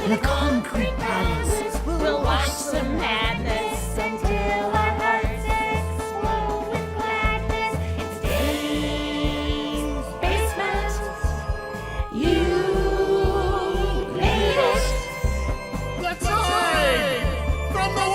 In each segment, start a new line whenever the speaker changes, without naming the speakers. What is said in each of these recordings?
in a concrete palace.
We'll watch some madness until our hearts explode with gladness. It's Dave's Basement. You made it.
Let's hide from the world!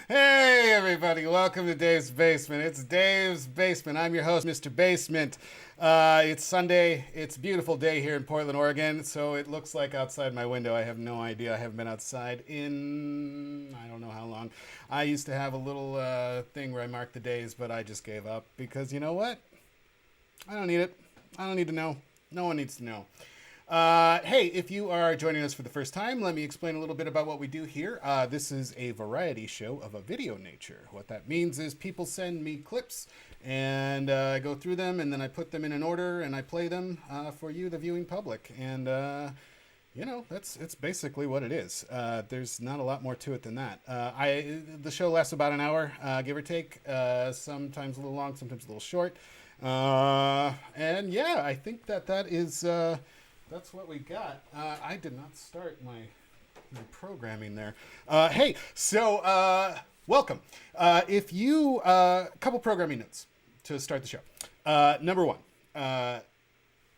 Hey everybody, welcome to Dave's Basement. It's Dave's Basement. I'm your host, Mr. Basement. It's Sunday. It's a beautiful day here in Portland, Oregon, so it looks like outside my window. I have no idea. I haven't been outside in I don't know how long. I used to have a little thing where I marked the days, but I just gave up because you know what? I don't need it. I don't need to know. No one needs to know. Hey, if you are joining us for the first time, let me explain a little bit about what we do here. This is a variety show of a video nature. What that means is people send me clips and I go through them and then I put them in an order and I play them for you, the viewing public. And, you know, it's basically what it is. There's not a lot more to it than that. The show lasts about an hour, give or take, sometimes a little long, sometimes a little short. And yeah, I think that is... that's what we got. I did not start my programming there. Hey, so welcome. If you, couple programming notes to start the show. Number one,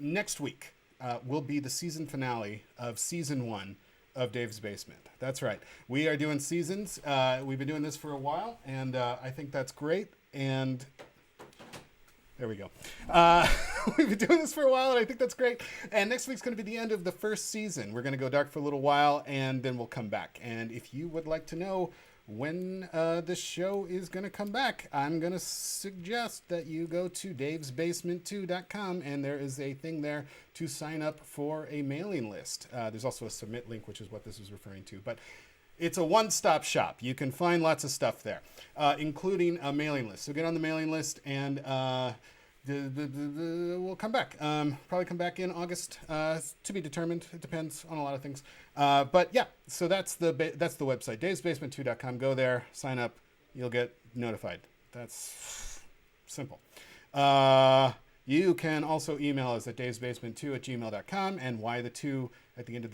next week will be the season finale of season 1 of Dave's Basement. That's right. We are doing seasons. We've been doing this for a while, and I think that's great. And there we go. We've been doing this for a while, and I think that's great. And next week's going to be the end of the first season. We're going to go dark for a little while, and then we'll come back. And if you would like to know when the show is going to come back, I'm going to suggest that you go to davesbasement2.com, and there is a thing there to sign up for a mailing list. There's also a submit link, which is what this is referring to. But it's a one-stop shop. You can find lots of stuff there, including a mailing list. So get on the mailing list, and we'll come back. Probably come back in August, to be determined. It depends on a lot of things. But yeah, so that's the website, davesbasement2.com. Go there, sign up. You'll get notified. That's simple. You can also email us at davesbasement2@gmail.com, and why the 2 at the end of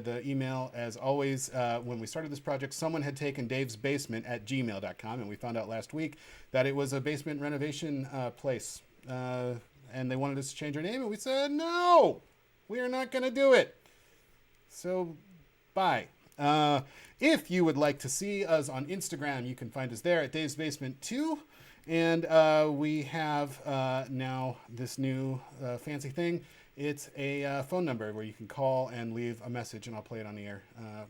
the email. As always, when we started this project, someone had taken davesbasement@gmail.com, and we found out last week that it was a basement renovation place, and they wanted us to change our name, and we said, no, we are not going to do it. So, bye. If you would like to see us on Instagram, you can find us there at davesbasement2. And we have now this new fancy thing. It's a phone number where you can call and leave a message, and I'll play it on the air.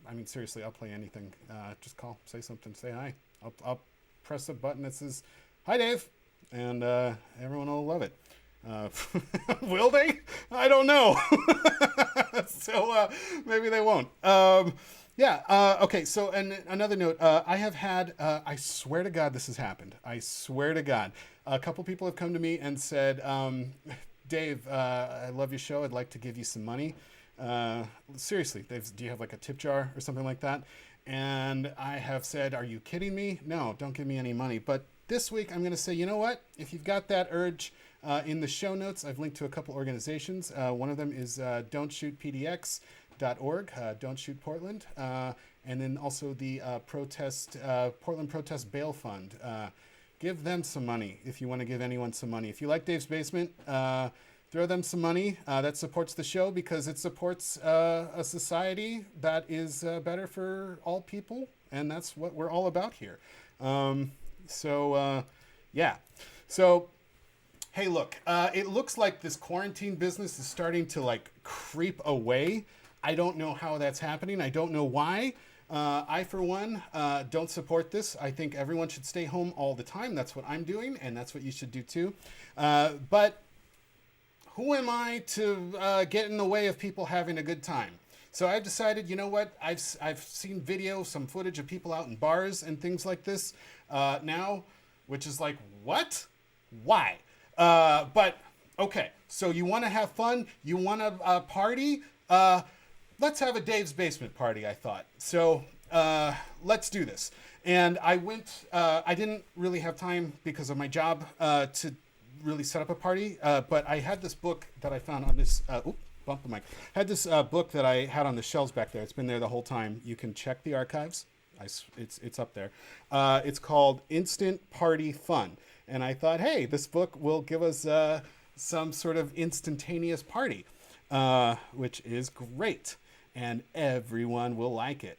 I mean, seriously, I'll play anything. Just call, say something, say hi. I'll press a button that says, "Hi, Dave," and everyone will love it. Will they? I don't know. So maybe they won't. Yeah. Okay. So, and another note, I have had, I swear to God, this has happened. I swear to God. A couple people have come to me and said, Dave, I love your show. I'd like to give you some money. Seriously, do you have like a tip jar or something like that? And I have said, are you kidding me? No, don't give me any money. But this week I'm going to say, you know what? If you've got that urge, in the show notes, I've linked to a couple organizations. One of them is don'tshootpdx.org, Don't Shoot Portland, and then also the Portland Protest Bail Fund. Give them some money if you want to give anyone some money. If you like Dave's Basement, throw them some money. That supports the show because it supports a society that is better for all people, and that's what we're all about here. Yeah. So, hey, look, it looks like this quarantine business is starting to like creep away. I don't know how that's happening. I don't know why. I, for one, don't support this. I think everyone should stay home all the time. That's what I'm doing, and that's what you should do too. But who am I to get in the way of people having a good time? So I've decided, you know what? I've seen video, some footage of people out in bars and things like this now, which is like, what? Why? But okay, so you want to have fun? You want to party? let's have a Dave's Basement party, I thought. So let's do this. And I went, I didn't really have time because of my job to really set up a party, but I had this book that I found on this, bump the mic. I had this book that I had on the shelves back there. It's been there the whole time. You can check the archives. It's up there. It's called Instant Party Fun. And I thought, hey, this book will give us some sort of instantaneous party, which is great. And everyone will like it.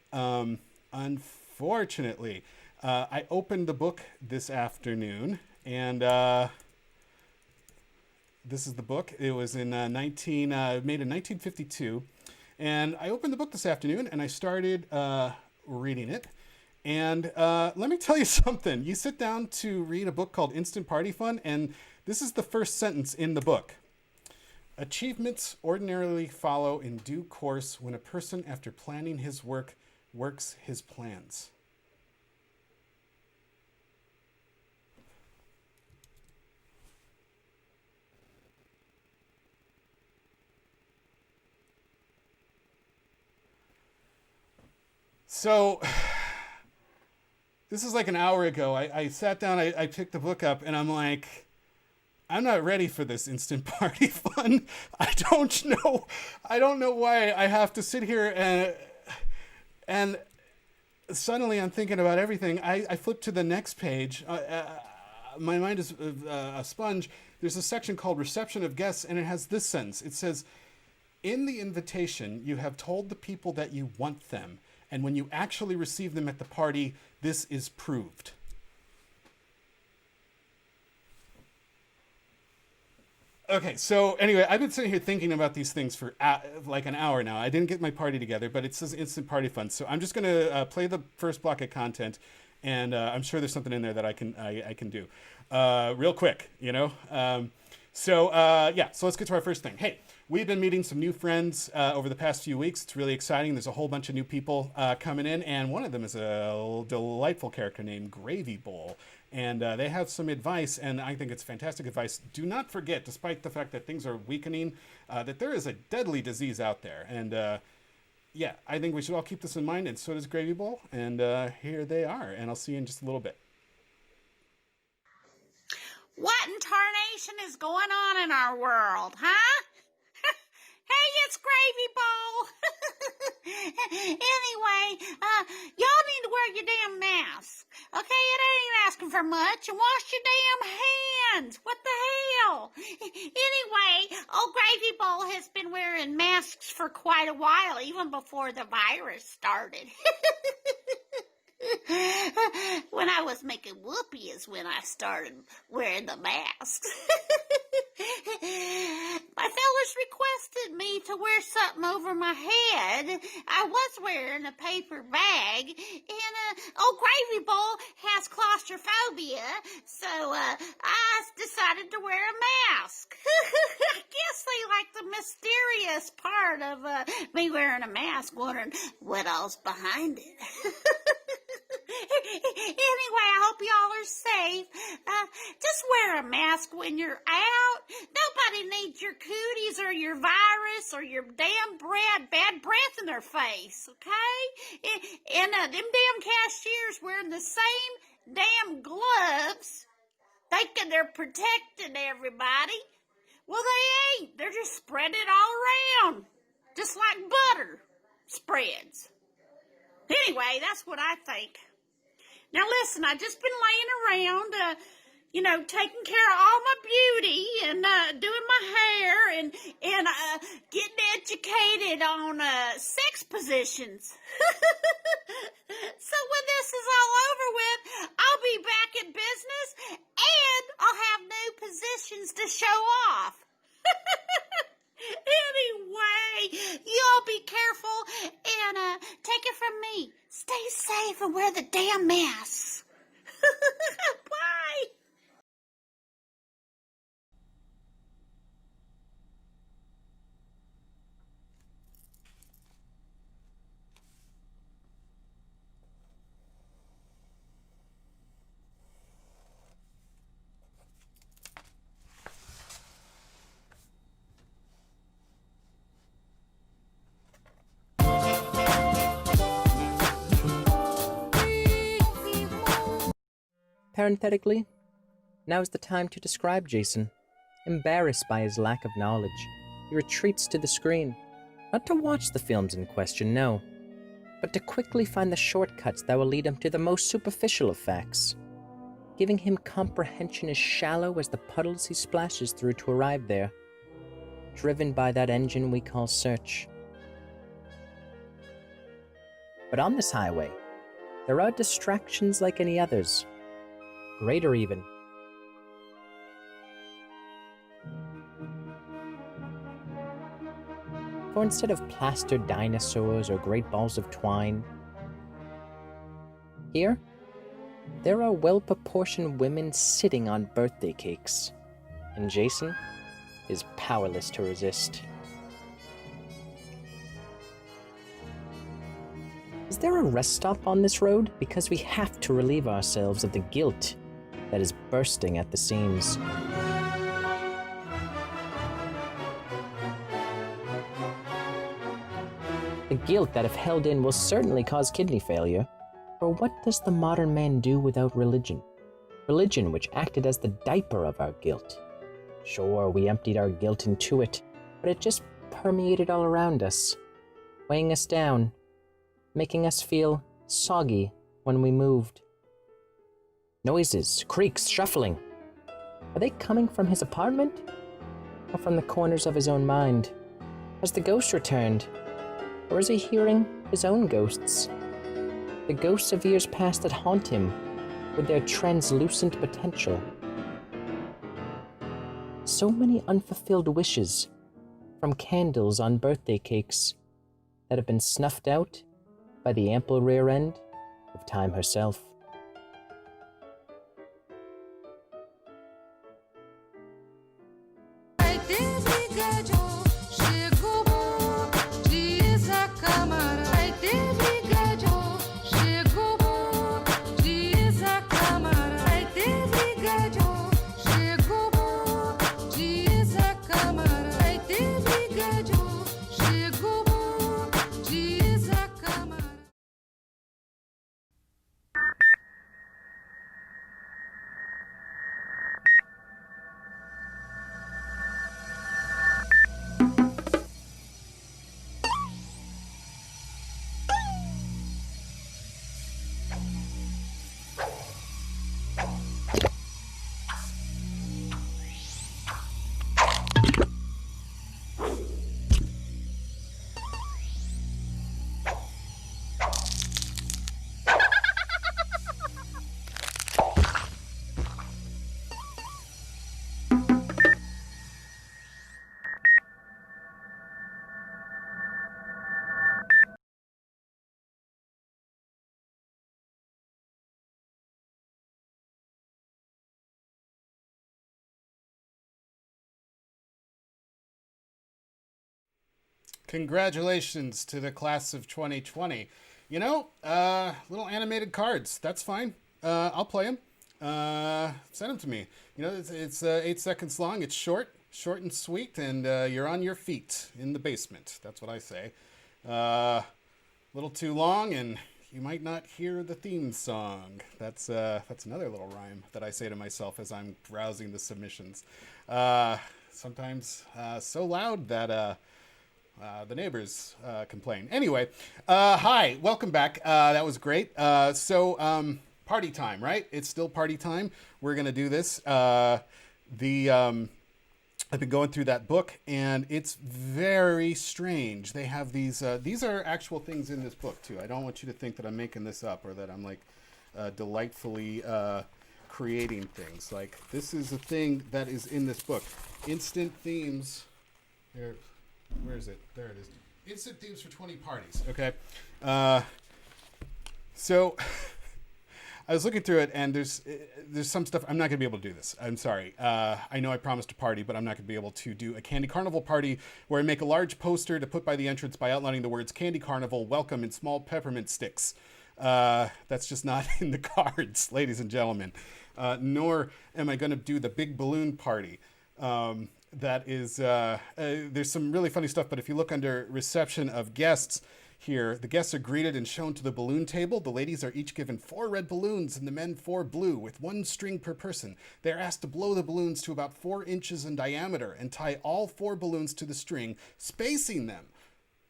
Unfortunately, I opened the book this afternoon, and this is the book. It was in made in 1952. And I opened the book this afternoon, and I started reading it. And let me tell you something. You sit down to read a book called Instant Party Fun, and this is the first sentence in the book. Achievements ordinarily follow in due course when a person, after planning his work, works his plans. So, this is like an hour ago. I sat down, I picked the book up, and I'm like, I'm not ready for this instant party fun. I don't know why I have to sit here and suddenly I'm thinking about everything. I flip to the next page. My mind is a sponge. There's a section called Reception of Guests, and it has this sentence. It says, in the invitation, you have told the people that you want them, and when you actually receive them at the party, this is proved. Okay, so anyway, I've been sitting here thinking about these things for like an hour now. I didn't get my party together, but it says Instant Party Fun. So I'm just going to play the first block of content, and I'm sure there's something in there that I can do real quick, you know? So let's get to our first thing. Hey, we've been meeting some new friends over the past few weeks. It's really exciting. There's a whole bunch of new people coming in, and one of them is a delightful character named Gravy Bowl. And they have some advice, and I think it's fantastic advice. Do not forget, despite the fact that things are weakening, that there is a deadly disease out there. And I think we should all keep this in mind, and so does Gravy Bowl. And here they are, and I'll see you in just a little bit.
What in tarnation is going on in our world, huh? Hey, it's Gravy Bowl. Anyway, y'all need to wear your damn mask. Okay, it ain't asking for much. And wash your damn hands. What the hell? Anyway, old Gravy Bowl has been wearing masks for quite a while, even before the virus started. When I was making whoopee is when I started wearing the masks. My fellas requested me to wear something over my head. I was wearing a paper bag, and old Gravy Bowl has claustrophobia, so I decided to wear a mask. I guess they like the mysterious part of me wearing a mask, wondering what all's behind it. Anyway, I hope y'all are safe. Just wear a mask when you're out. Nobody needs your cooties or your virus or your damn bad breath in their face, okay? And them damn cashiers wearing the same damn gloves, thinking they're protecting everybody. Well, they ain't. They're just spreading it all around, just like butter spreads. Anyway, that's what I think. Now listen, I've just been laying around, taking care of all my beauty and doing my hair and getting educated on sex positions. So when this is all over with, I'll be back in business and I'll have new positions to show off. Anyway, y'all be careful and take it from me. Stay safe and wear the damn mask. Bye.
Parenthetically, now's the time to describe Jason. Embarrassed by his lack of knowledge, he retreats to the screen. Not to watch the films in question, no, but to quickly find the shortcuts that will lead him to the most superficial of facts, giving him comprehension as shallow as the puddles he splashes through to arrive there, driven by that engine we call search. But on this highway, there are distractions like any others, greater even. For instead of plastered dinosaurs or great balls of twine, here, there are well-proportioned women sitting on birthday cakes, and Jason is powerless to resist. Is there a rest stop on this road? Because we have to relieve ourselves of the guilt that is bursting at the seams. The guilt that if held in will certainly cause kidney failure. For what does the modern man do without religion? Religion which acted as the diaper of our guilt. Sure, we emptied our guilt into it, but it just permeated all around us, weighing us down, making us feel soggy when we moved. Noises, creaks, shuffling. Are they coming from his apartment? Or from the corners of his own mind? Has the ghost returned? Or is he hearing his own ghosts? The ghosts of years past that haunt him with their translucent potential. So many unfulfilled wishes from candles on birthday cakes that have been snuffed out by the ample rear end of time herself.
Congratulations to the class of 2020. Little animated cards. That's fine. I'll play them. Send them to me. It's 8 seconds long. It's short and sweet, and you're on your feet in the basement. That's what I say. A little too long, and you might not hear the theme song. That's another little rhyme that I say to myself as I'm browsing the submissions. Sometimes so loud that the neighbors complain. Anyway, hi, welcome back. That was great. So party time, right? It's still party time. We're gonna do this. I've been going through that book, and it's very strange. They have these are actual things in this book too. I don't want you to think that I'm making this up or that I'm like delightfully creating things. Like, this is a thing that is in this book. Instant themes. Here. Where is it? There it is. Instant themes for 20 parties. Okay. So I was looking through it, and there's some stuff. I'm not going to be able to do this. I'm sorry. I know I promised a party, but I'm not going to be able to do a Candy Carnival party where I make a large poster to put by the entrance by outlining the words Candy Carnival, welcome, in small peppermint sticks. That's just not in the cards, ladies and gentlemen. Nor am I going to do the big balloon party. That is, there's some really funny stuff, but if you look under reception of guests, here. The guests are greeted and shown to the balloon table. The ladies are each given 4 red balloons and the men 4 blue, with 1 string per person. They are asked to blow the balloons to about 4 inches in diameter and tie all 4 balloons to the string, spacing them.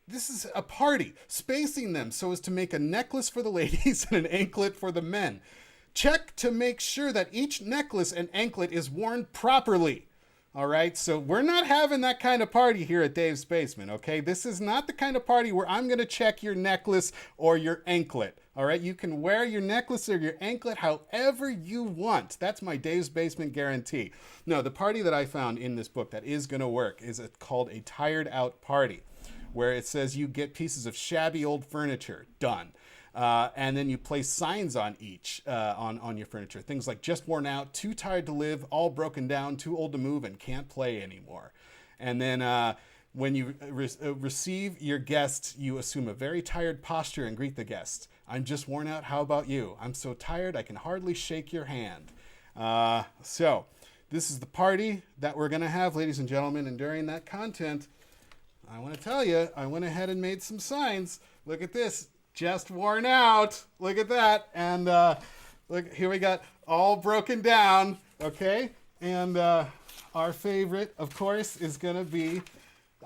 This is a party, spacing them so as to make a necklace for the ladies and an anklet for the men. Check to make sure that each necklace and anklet is worn properly. All right, so we're not having that kind of party here at Dave's Basement, okay? This is not the kind of party where I'm going to check your necklace or your anklet, all right? You can wear your necklace or your anklet however you want. That's my Dave's Basement guarantee. No, the party that I found in this book that is going to work is called a tired out party, where it says you get pieces of shabby old furniture. Done. And then you place signs on each, on your furniture. Things like just worn out, too tired to live, all broken down, too old to move, and can't play anymore. And then when you receive your guest, you assume a very tired posture and greet the guest. I'm just worn out. How about you? I'm so tired I can hardly shake your hand. So this is the party that we're going to have, ladies and gentlemen. And during that content, I want to tell you, I went ahead and made some signs. Look at this. Just worn out. Look at that. And look, here we got all broken down. Okay. And our favorite, of course, is going to be,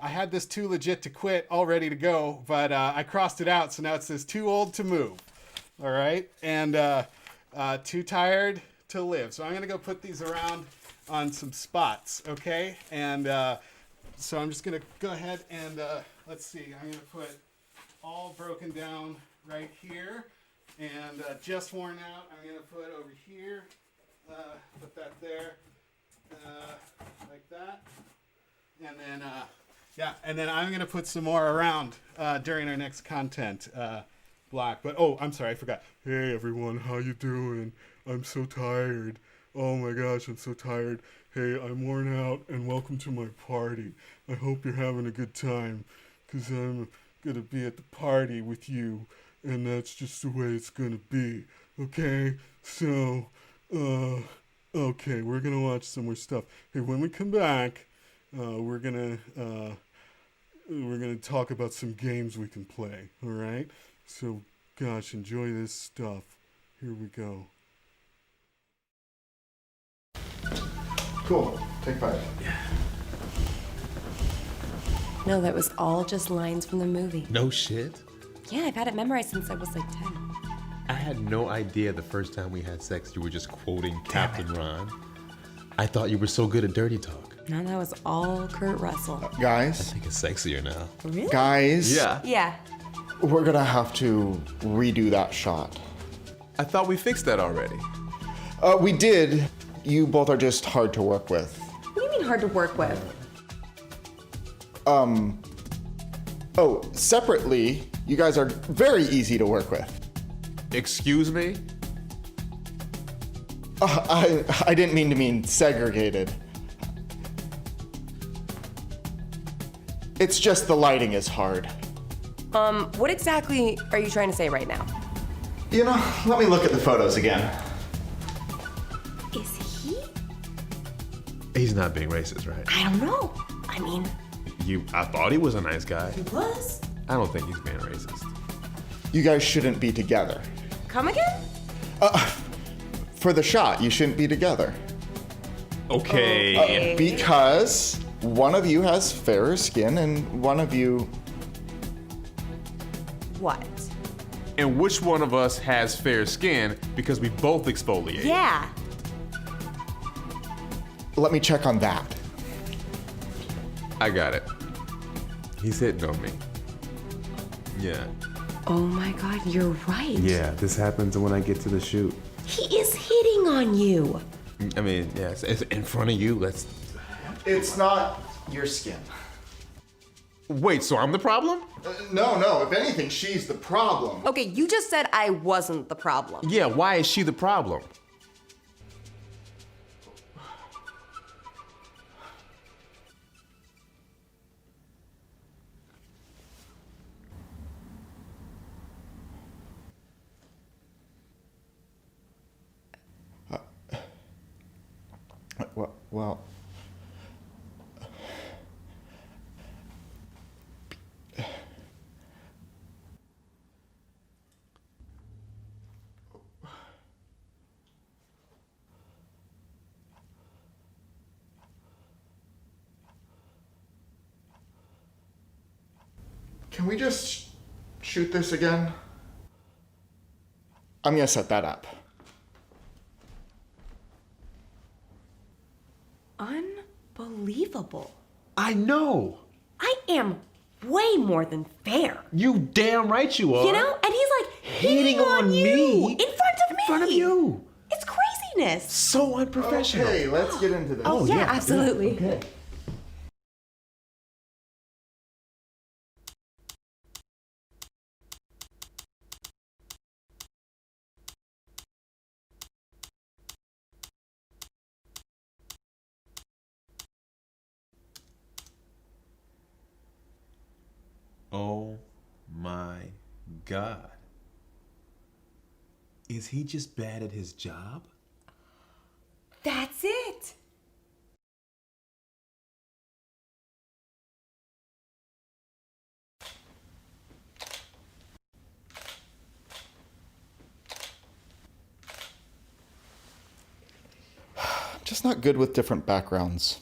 I had this too legit to quit, all ready to go, but I crossed it out. So now it says too old to move. All right. And too tired to live. So I'm going to go put these around on some spots. Okay. And so I'm just going to go ahead and let's see. I'm going to put all broken down right here, and just worn out I'm going to put over here, put that there, like that, and then and then I'm going to put some more around during our next content block. But oh, I'm sorry, I forgot. Hey everyone, how you doing? I'm so tired. Oh my gosh, I'm so tired. Hey, I'm worn out, and welcome to my party. I hope you're having a good time, because I'm gonna be at the party with you, and that's just the way it's gonna be. Okay, so okay, we're gonna watch some more stuff. Hey, when we come back, we're gonna talk about some games we can play. All right, so gosh, enjoy this stuff. Here we go.
Cool. Take 5.
No, that was all just lines from the movie.
No shit.
Yeah, I've had it memorized since I was like 10.
I had no idea the first time we had sex you were just quoting Captain Ron. I thought you were so good at dirty talk.
No, that was all Kurt Russell.
I
Guys,
think it's sexier now.
Really?
guys,
Yeah.
we're gonna have to redo that shot.
I thought we fixed that already.
We did. You both are just hard to work with.
What do you mean hard to work with?
Oh, separately, you guys are very easy to work with.
Excuse me?
I didn't mean segregated. It's just the lighting is hard.
What exactly are you trying to say right now?
You know, let me look at the photos again.
Is he?
He's not being racist, right?
I don't know. I mean,
I thought he was a nice guy.
he was.
I don't think he's being racist.
You guys shouldn't be together.
Come again?
For the shot, you shouldn't be together.
Okay.
Because one of you has fairer skin and one of you...
What?
And which one of us has fair skin because we both exfoliate?
Yeah.
Let me check on that.
I got it.
He's hitting on me. Yeah.
Oh my God, you're right.
Yeah, this happens when I get to the shoot.
He is hitting on you.
I mean, yeah, it's in front of you. Let's...
It's not your skin.
Wait, so I'm the problem?
No. If anything, she's the problem.
Okay, you just said I wasn't the problem.
Yeah, why is she the problem?
Well, Can we just shoot this again? I'm gonna set that up.
Unbelievable.
I know.
I am way more than fair.
You damn right you are.
You know? And he's like
Hating on
you
me?
in front of me.
In front of you.
It's craziness.
So unprofessional.
Okay, let's get into this.
Oh, yeah, absolutely.
Okay.
Oh my God. Is he just bad at his job?
That's it.
Just not good with different backgrounds.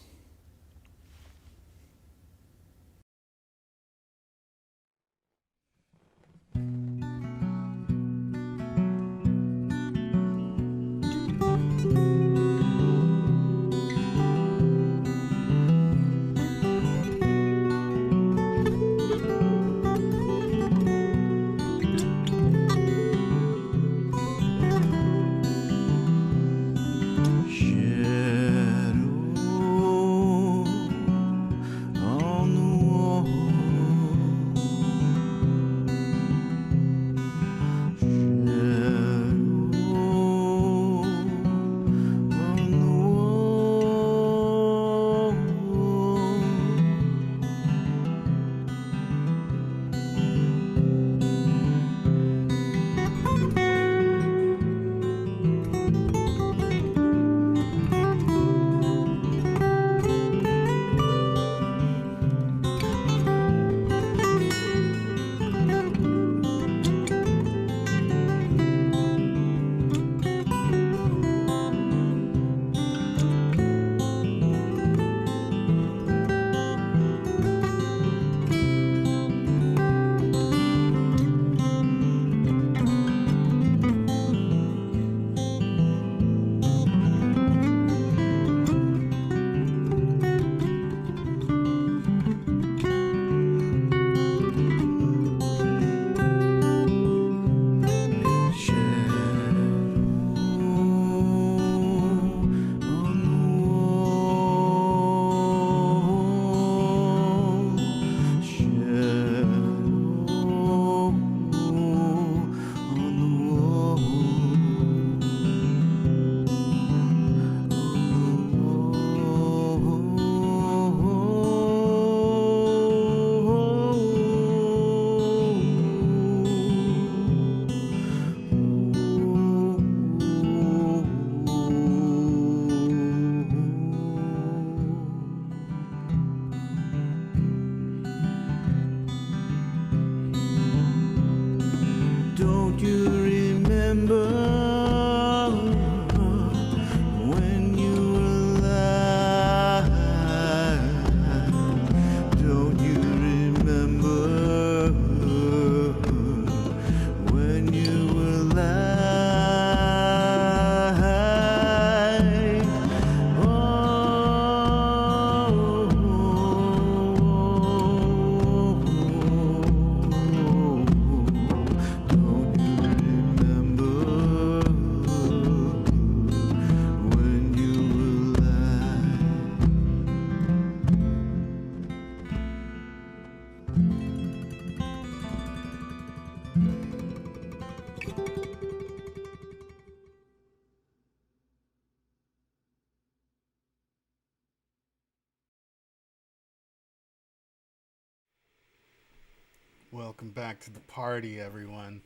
Welcome back to the party, everyone.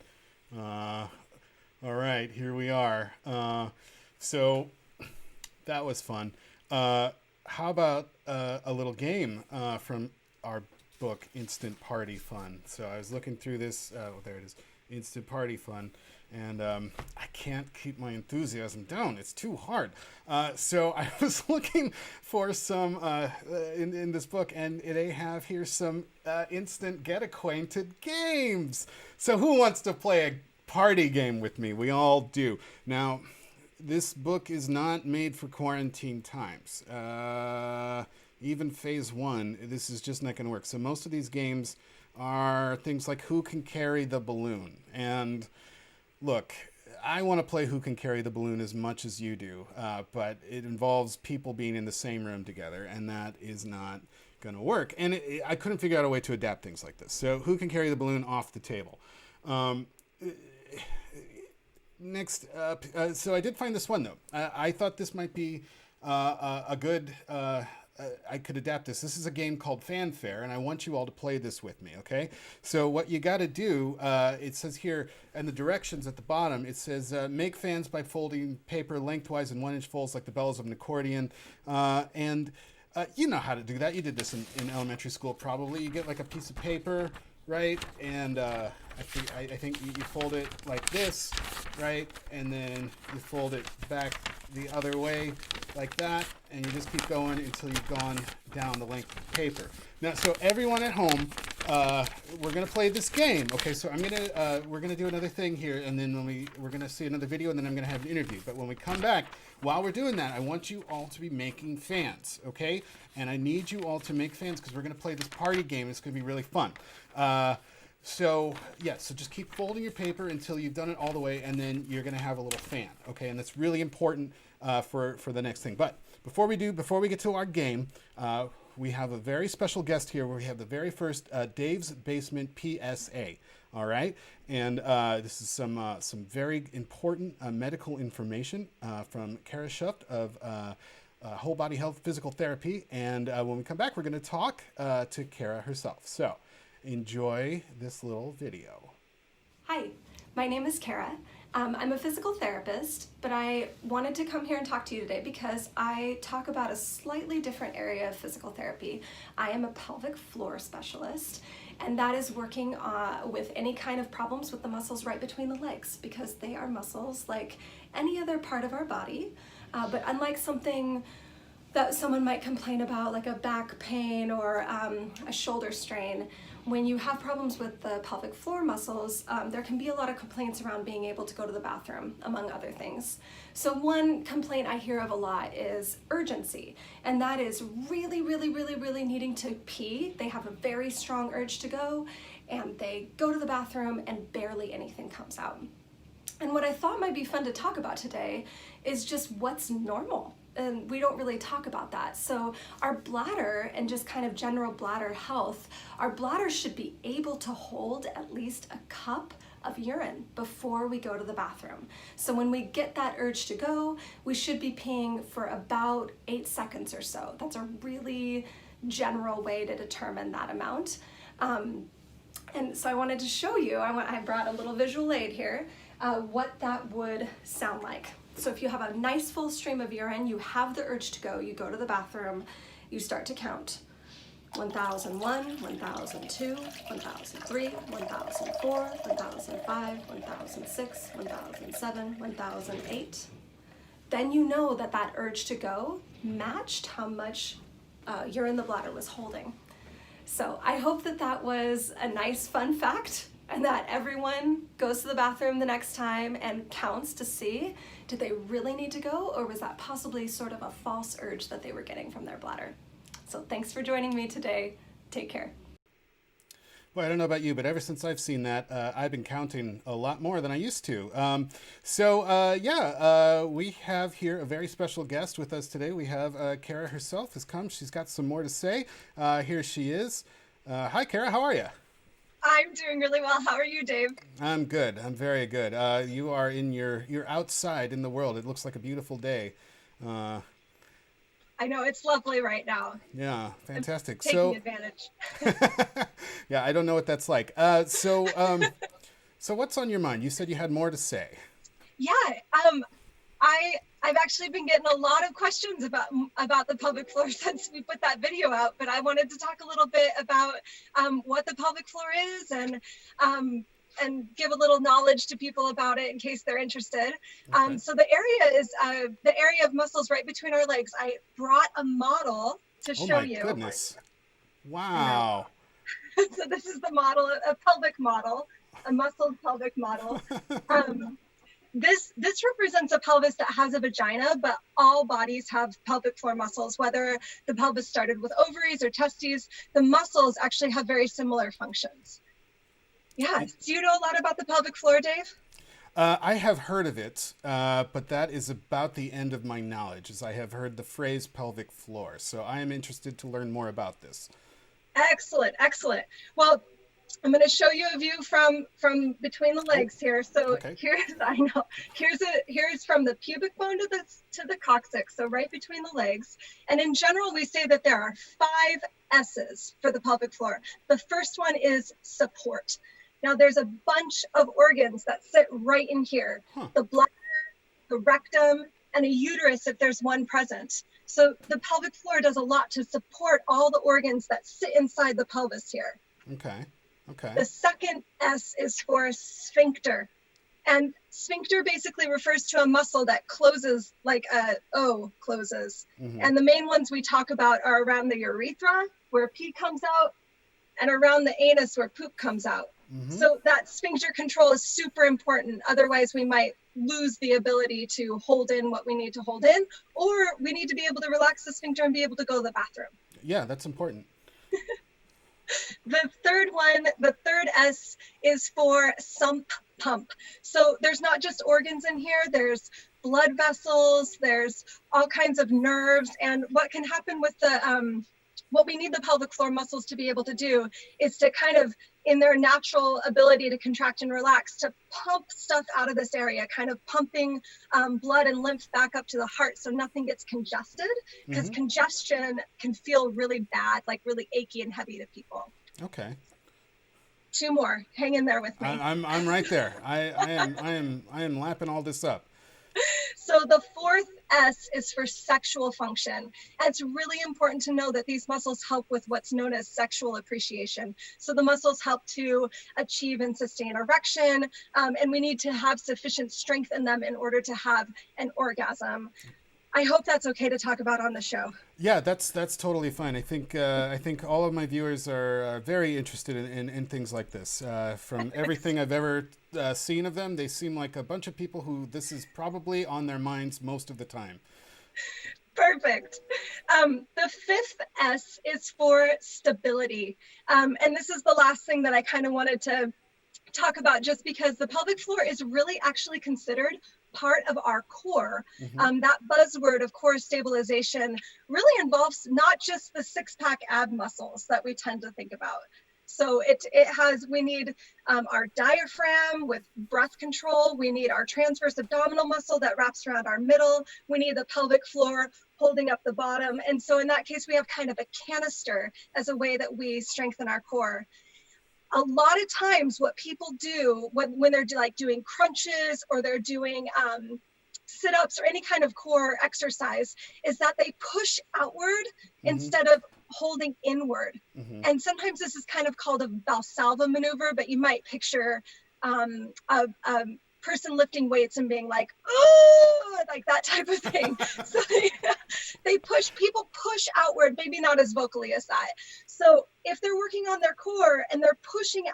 All right, here we are. So that was fun. How about a little game from our book, Instant Party Fun? So I was looking through this. Oh, there it is. instant party fun. And I can't keep my enthusiasm down. It's too hard. So I was looking for some in this book, and they have here some instant get acquainted games. So who wants to play a party game with me? We all do. Now, this book is not made for quarantine times. Even phase 1, this is just not going to work. So most of these games are things like who can carry the balloon. And look, I want to play who can carry the balloon as much as you do, but it involves people being in the same room together, and that is not going to work. And I couldn't figure out a way to adapt things like this. So who can carry the balloon off the table? Next up, so I did find this one, though. I thought this might be a good... I could adapt this. This is a game called Fanfare, and I want you all to play this with me, okay? So what you got to do, it says here, and the directions at the bottom, it says, make fans by folding paper lengthwise in 1-inch folds like the bellows of an accordion. And you know how to do that. You did this in elementary school, probably. You get like a piece of paper, right? And I think you fold it like this, right? And then you fold it back the other way like that, and you just keep going until you've gone down the length of the paper. Now, so everyone at home, we're gonna play this game. Okay, so we're gonna do another thing here, and then we're gonna see another video, and then I'm gonna have an interview. But when we come back, while we're doing that, I want you all to be making fans, okay? And I need you all to make fans because we're gonna play this party game. It's gonna be really fun. So just keep folding your paper until you've done it all the way, and then you're going to have a little fan, okay? And that's really important for the next thing. But before we get to our game, we have a very special guest here where we have the very first Dave's Basement PSA, all right? And this is some very important medical information from Katrice of Whole Body Health Physical Therapy. And when we come back, we're going to talk to Kara herself. So enjoy this little video.
Hi, my name is Kara. I'm a physical therapist, but I wanted to come here and talk to you today because I talk about a slightly different area of physical therapy. I am a pelvic floor specialist, and that is working with any kind of problems with the muscles right between the legs, because they are muscles like any other part of our body, but unlike something that someone might complain about, like a back pain or a shoulder strain, when you have problems with the pelvic floor muscles, there can be a lot of complaints around being able to go to the bathroom, among other things. So one complaint I hear of a lot is urgency, and that is really, really, really, really needing to pee. They have a very strong urge to go, and they go to the bathroom and barely anything comes out. And what I thought might be fun to talk about today is just what's normal. And we don't really talk about that. So our bladder and just kind of general bladder health, our bladder should be able to hold at least a cup of urine before we go to the bathroom. So when we get that urge to go, we should be peeing for about 8 seconds or so. That's a really general way to determine that amount. And so I wanted to show you, I brought a little visual aid here, what that would sound like. So if you have a nice full stream of urine, you have the urge to go, you go to the bathroom, you start to count. 1001, 1002, 1003, 1004, 1005, 1006, 1007, 1008. Then you know that that urge to go matched how much urine the bladder was holding. So I hope that that was a nice fun fact, and that everyone goes to the bathroom the next time and counts to see, did they really need to go, or was that possibly sort of a false urge that they were getting from their bladder? So thanks for joining me today. Take care.
Well, I don't know about you, but ever since I've seen that, I've been counting a lot more than I used to. We have here a very special guest with us today. We have Kara herself has come. She's got some more to say. Here she is. Hi, Kara. How are you?
I'm doing really well. How are you, Dave?
I'm good. I'm very good. You are you're outside in the world. It looks like a beautiful day.
I know, it's lovely right now.
Yeah, fantastic.
I'm taking advantage.
Yeah, I don't know what that's like. So what's on your mind? You said you had more to say.
Yeah, I've actually been getting a lot of questions about the pelvic floor since we put that video out, but I wanted to talk a little bit about what the pelvic floor is and and give a little knowledge to people about it in case they're interested.
Okay.
So the area is the area of muscles right between our legs. I brought a model to
Oh
show
my
you.
goodness. Wow.
So this is the model, a pelvic model, a muscled pelvic model. This represents a pelvis that has a vagina, but all bodies have pelvic floor muscles, whether the pelvis started with ovaries or testes. The muscles actually have very similar functions. Yeah. Do you know a lot about the pelvic floor, Dave?
I have heard of it, but that is about the end of my knowledge, as I have heard the phrase pelvic floor. So I am interested to learn more about this.
Excellent, excellent. Well, I'm going to show you a view from between the legs here. So
okay.
here's from the pubic bone to the coccyx, so right between the legs. And in general, we say that there are 5 S's for the pelvic floor. The first one is support. Now, there's a bunch of organs that sit right in here. The bladder, the rectum, and a uterus if there's one present. So the pelvic floor does a lot to support all the organs that sit inside the pelvis here.
Okay. Okay.
The second S is for sphincter. And sphincter basically refers to a muscle that closes like a O closes. And the main ones we talk about are around the urethra, where pee comes out, and around the anus, where poop comes out. So that sphincter control is super important. Otherwise, we might lose the ability to hold in what we need to hold in, or we need to be able to relax the sphincter and be able to go to the bathroom.
Yeah, that's important.
The third S is for sump pump. So there's not just organs in here, there's blood vessels, there's all kinds of nerves. And what can happen with what we need the pelvic floor muscles to be able to do is to kind of, in their natural ability to contract and relax, to pump stuff out of this area, kind of pumping blood and lymph back up to the heart so nothing gets congested, because congestion can feel really bad, like really achy and heavy to people.
Okay.
2 more. Hang in there with me.
I'm right there. I am lapping all this up.
So the fourth S is for sexual function. And it's really important to know that these muscles help with what's known as sexual appreciation. So the muscles help to achieve and sustain erection, and we need to have sufficient strength in them in order to have an orgasm. I hope that's okay to talk about on the show.
Yeah, that's totally fine. I think all of my viewers are very interested in things like this. From everything I've ever seen of them, they seem like a bunch of people who this is probably on their minds most of the time.
Perfect. The fifth S is for stability. And this is the last thing that I kind of wanted to talk about, just because the pelvic floor is really actually considered part of our core. That buzzword of core stabilization really involves not just the 6-pack ab muscles that we tend to think about. So we need our diaphragm with breath control. We need our transverse abdominal muscle that wraps around our middle. We need the pelvic floor holding up the bottom. And so in that case, we have kind of a canister as a way that we strengthen our core. A lot of times what people do when they're like doing crunches or they're doing sit-ups or any kind of core exercise is that they push outward instead of holding inward. And sometimes this is kind of called a Valsalva maneuver, but you might picture a person lifting weights and being like, oh, like that type of thing. So people push outward, maybe not as vocally as that. So if they're working on their core and they're pushing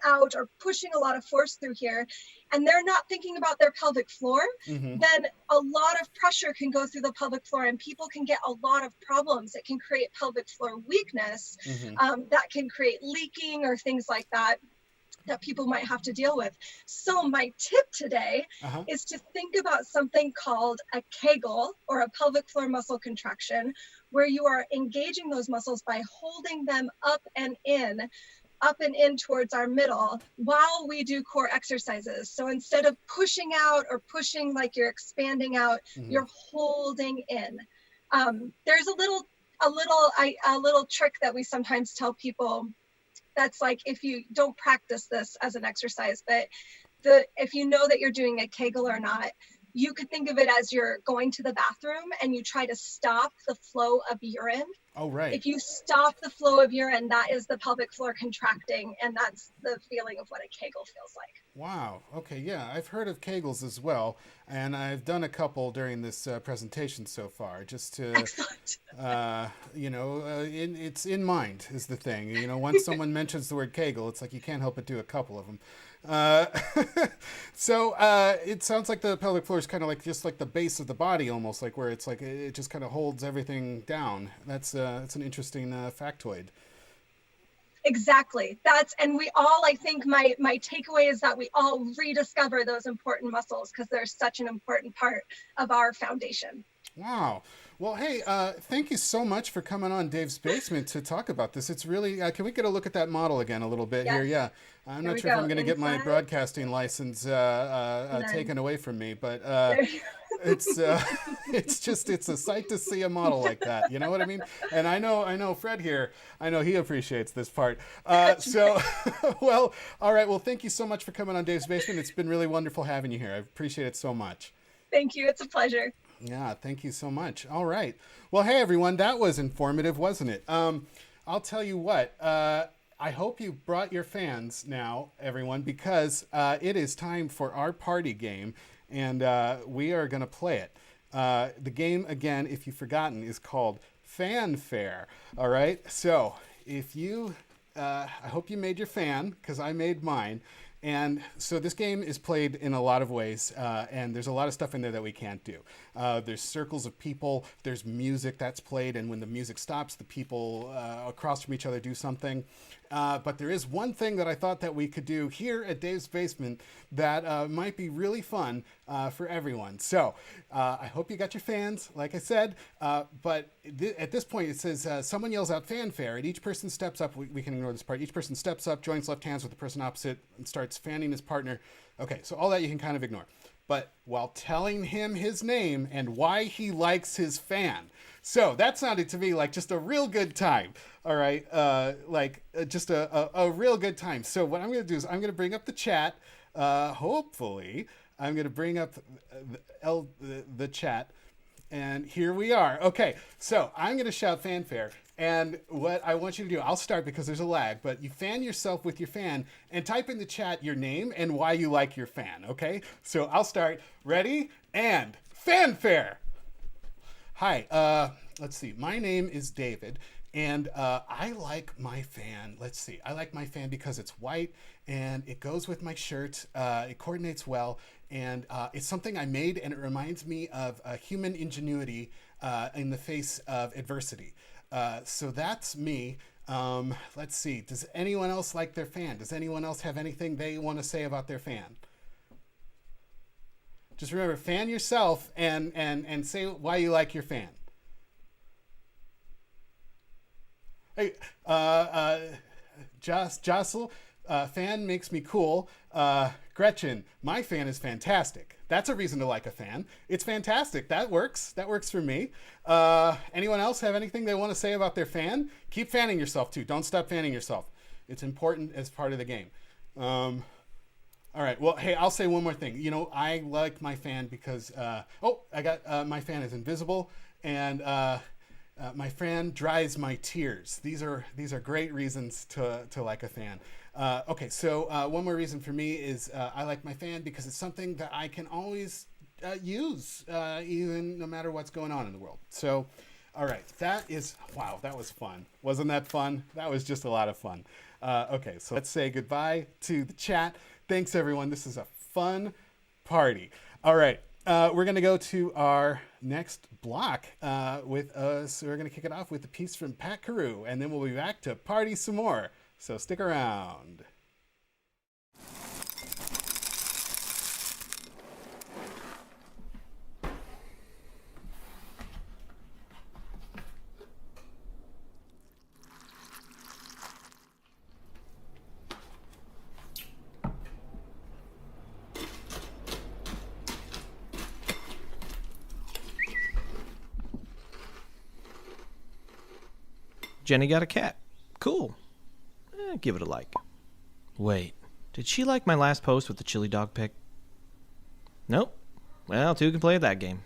out or pushing a lot of force through here, and they're not thinking about their pelvic floor, then a lot of pressure can go through the pelvic floor and people can get a lot of problems. It can create pelvic floor weakness, that can create leaking or things like that people might have to deal with. So my tip today is to think about something called a Kegel, or a pelvic floor muscle contraction, where you are engaging those muscles by holding them up and in towards our middle while we do core exercises. So instead of pushing out or pushing like you're expanding out, you're holding in. There's a little trick that we sometimes tell people. That's like, if you don't practice this as an exercise, but if you know that you're doing a Kegel or not, you could think of it as you're going to the bathroom and you try to stop the flow of urine
Oh, right.
If you stop the flow of urine, that is the pelvic floor contracting, and that's the feeling of what a Kegel feels like.
Wow. Okay. Yeah, I've heard of Kegels as well, and I've done a couple during this presentation so far, just to,
Excellent.
it's in mind is the thing. You know, once someone mentions the word Kegel, it's like you can't help but do a couple of them. So it sounds like the pelvic floor is kind of like just like the base of the body, almost like where it's like it just kind of holds everything down. That's an interesting factoid.
Exactly. And we all, I think my takeaway is that we all rediscover those important muscles because they're such an important part of our foundation.
Wow. Well, hey, thank you so much for coming on Dave's Basement to talk about this. It's really, can we get a look at that model again a little bit here? Yeah. I'm not sure if I'm going to get my broadcasting license taken away from me, but it's a sight to see a model like that. You know what I mean? And I know Fred here, I know he appreciates this part. Well, all right. Well, thank you so much for coming on Dave's Basement. It's been really wonderful having you here. I appreciate it so much.
Thank you. It's a pleasure.
Yeah, thank you so much. All right. Well, hey, everyone, that was informative, wasn't it? I'll tell you what, I hope you brought your fans now, everyone, because it is time for our party game, and we are going to play it. The game, again, if you've forgotten, is called Fanfare. All right? So if you, I hope you made your fan, because I made mine. And so this game is played in a lot of ways, and there's a lot of stuff in there that we can't do. There's circles of people, there's music that's played, and when the music stops, the people across from each other do something. But there is one thing that I thought that we could do here at Dave's Basement that might be really fun for everyone. So I hope you got your fans, like I said, but at this point it says someone yells out fanfare, and each person steps up. We can ignore this part. Each person steps up, joins left hands with the person opposite, and starts fanning his partner. Okay, so all that you can kind of ignore. But while telling him his name and why he likes his fan. So that sounded to me like just a real good time. All right, just a real good time. So what I'm going to do is I'm going to bring up the chat. Hopefully, I'm going to bring up the chat. And here we are. Okay, so I'm going to shout fanfare. And what I want you to do, I'll start because there's a lag, but you fan yourself with your fan and type in the chat your name and why you like your fan, okay? So I'll start. Ready? And fanfare! Hi, let's see. My name is David, and I like my fan. Let's see. I like my fan because it's white, and it goes with my shirt. It coordinates well, and it's something I made, and it reminds me of human ingenuity in the face of adversity. So that's me. Let's see. Does anyone else like their fan? Does anyone else have anything they want to say about their fan? Just remember, fan yourself and say why you like your fan. Hey, Jocelyn, fan makes me cool. Gretchen, my fan is fantastic. That's a reason to like a fan. It's fantastic. That works. That works for me. Anyone else have anything they want to say about their fan? Keep fanning yourself too. Don't stop fanning yourself. It's important as part of the game. All right. Well, hey, I'll say one more thing. You know, I like my fan because, my fan is invisible, and my fan dries my tears. These are great reasons to like a fan. Okay, so one more reason for me is I like my fan because it's something that I can always use, even no matter what's going on in the world. So, all right, that was fun. Wasn't that fun? That was just a lot of fun. Okay, so let's say goodbye to the chat. Thanks, everyone. This is a fun party. All right. We're going to go to our next block with us. We're going to kick it off with a piece from Pat Carew, and then we'll be back to party some more. So stick around.
Jenny got a cat. Cool. Give it a like. Wait, did she like my last post with the chili dog pic? Nope. Well, two can play that game.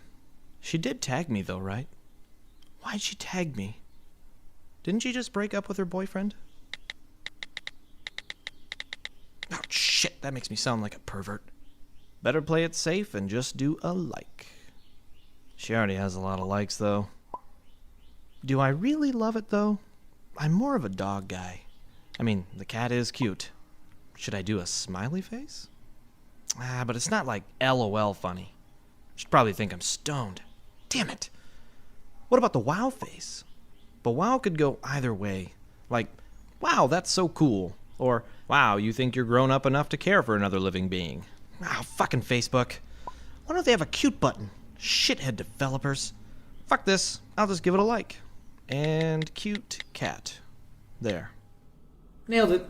She did tag me though, right? Why'd she tag me? Didn't she just break up with her boyfriend? Oh, shit, that makes me sound like a pervert. Better play it safe and just do a like. She already has a lot of likes, though. Do I really love it, though? I'm more of a dog guy. I mean, the cat is cute. Should I do a smiley face? But it's not like LOL funny. She'd probably think I'm stoned. Damn it. What about the wow face? But wow could go either way. Like, wow, that's so cool. Or, wow, you think you're grown up enough to care for another living being. Oh, fucking Facebook. Why don't they have a cute button? Shithead developers. Fuck this. I'll just give it a like. And cute cat. There.
Nailed it.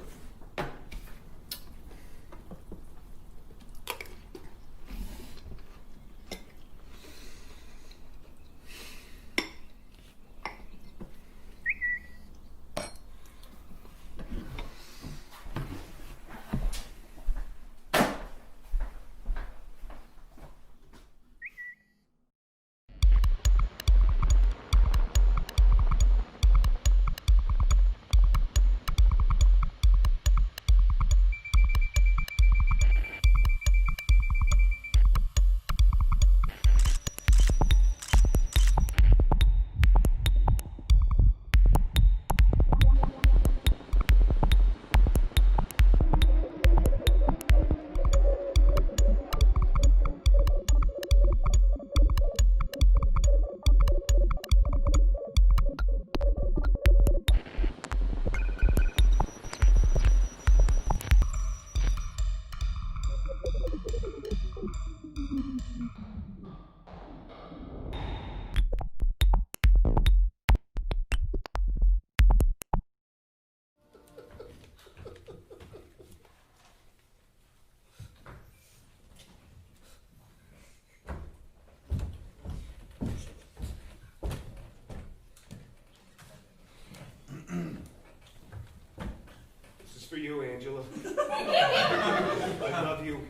For you, Angela. I love you,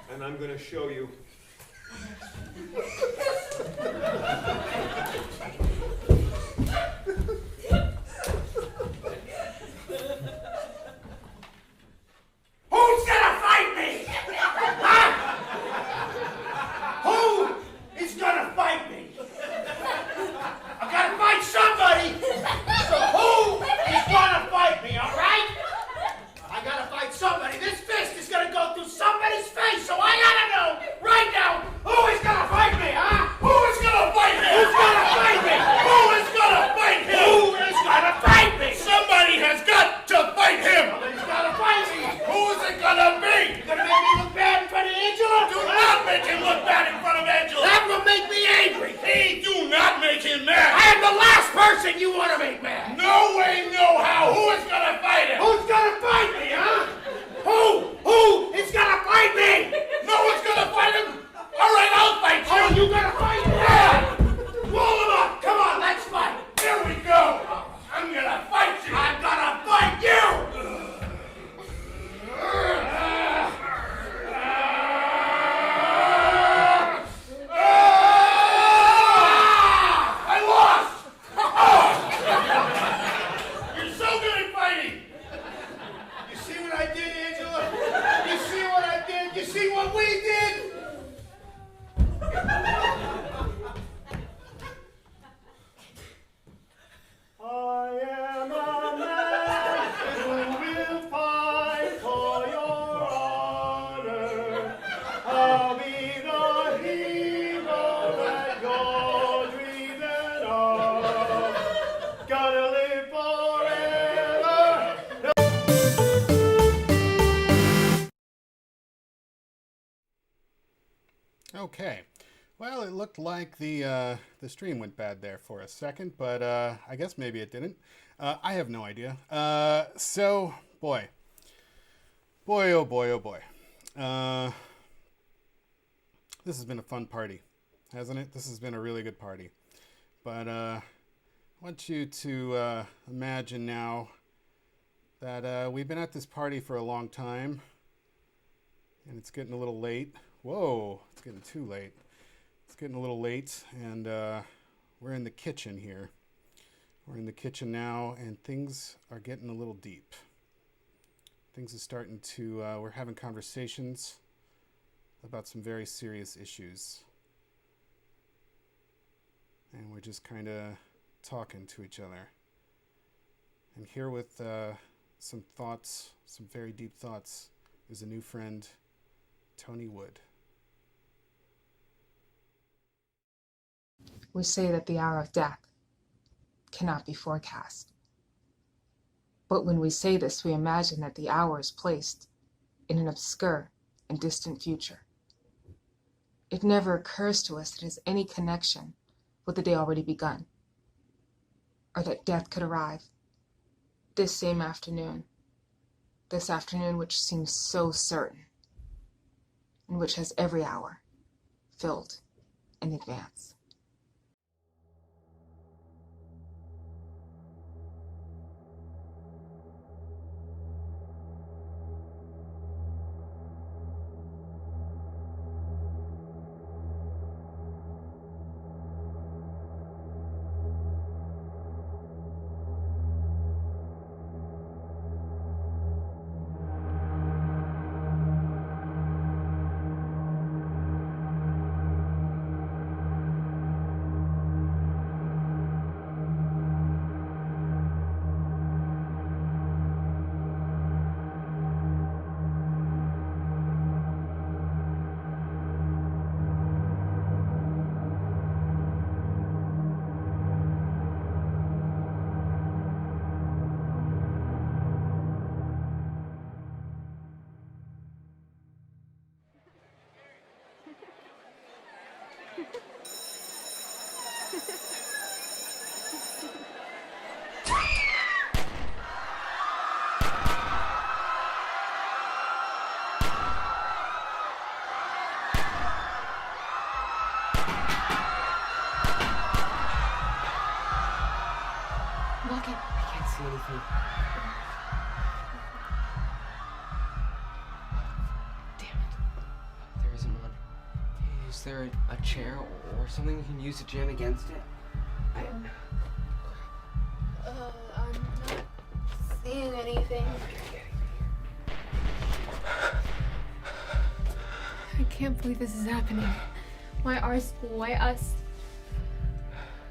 and I'm gonna show you.
Who's gonna fight me? Huh? Who is gonna fight me? I gotta fight somebody. So who is gonna fight me, all right? I gotta fight somebody. This fist is gonna go through somebody's face, so I gotta know right now who is gonna fight me, huh? Who is gonna fight me? Who's gonna fight me? Who is gonna fight him? Who is gonna fight me? Somebody has got to fight him. Somebody's gotta fight me. Who is it gonna be? You gonna make me look bad in front of Angela? Do not make him look bad in front of Angela. That will make me angry. Hey, do not make him mad. I am the last person you want to make mad. No way, no how. Who is gonna fight him? Who's gonna fight me, huh? Who is gonna fight me? No one's gonna fight him. All right, I'll fight you. Oh, you gonna fight me? Yeah. Roll him up. Come on, let's fight. Here we go. I'm gonna fight you. I'm gonna fight you. I lost. You're so good at fighting. You see what I did, Angela? You see what I did? You see what we did? I am a man who will fight for your honor. I'll be the hero that you're dreaming of. Gonna live forever.
Okay. Well, it looked like the stream went bad there for a second, but I guess maybe it didn't. I have no idea. So, boy, oh boy, oh boy. This has been a fun party, hasn't it? This has been a really good party. But I want you to imagine now that we've been at this party for a long time, and it's getting a little late. Whoa, it's getting too late. It's getting a little late, and we're in the kitchen here. We're in the kitchen now, and things are getting a little deep. Things are starting to, we're having conversations about some very serious issues. And we're just kind of talking to each other. And here with some thoughts, some very deep thoughts, is a new friend, Toni Wood.
We say that the hour of death cannot be forecast. But when we say this, we imagine that the hour is placed in an obscure and distant future. It never occurs to us that it has any connection with the day already begun, or that death could arrive this same afternoon, this afternoon which seems so certain, and which has every hour filled in advance.
Lock it. I can't see anything. Damn it. There isn't one. Is there a chair or something we can use to jam against it?
I'm not seeing anything. I can't believe this is happening. Why our school? Why us?